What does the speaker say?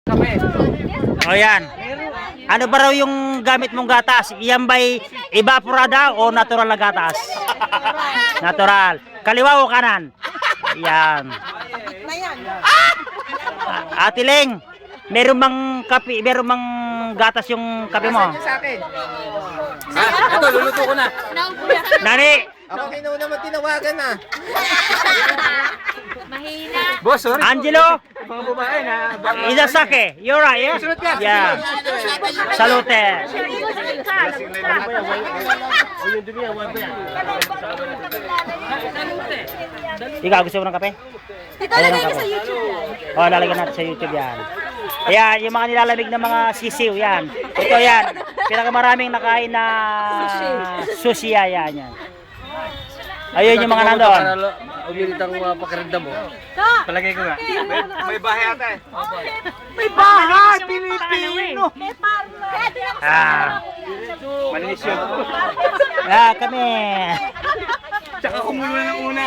Kami. O yan. Ano ba raw yung gamit mong gatas? Iyan ba'y evaporada o natural na gatas? Natural. Kaliwa o kanan? Yan. Ate Leng, meron bang kape, meron bang gatas yung kape mo? Sa akin. Ha? Ito, luluto ko na. Nani, Ako kinuha naman tinawagan na. Mahina. Boss, sorry. Angelo, Mga babae na. Izasake, you're right, yeah? Sunod ka. Yeah. Salute. Ikaw, gusto mo ng kape? Dito lagay niyo sa YouTube yan. O, lalagyan natin sa YouTube yan. Ayan, yung mga nilalamig na mga sisiw, yan. Ito yan, pinakamaraming nakain na sushi, yan. Ayun yung mga nandoon. Umilit ang pakiramdam mo. Palagay ko nga. May bahay ata eh. May bahay, Pilipino. Ah, Malinis yun. kami. Tsaka kumulo ng una.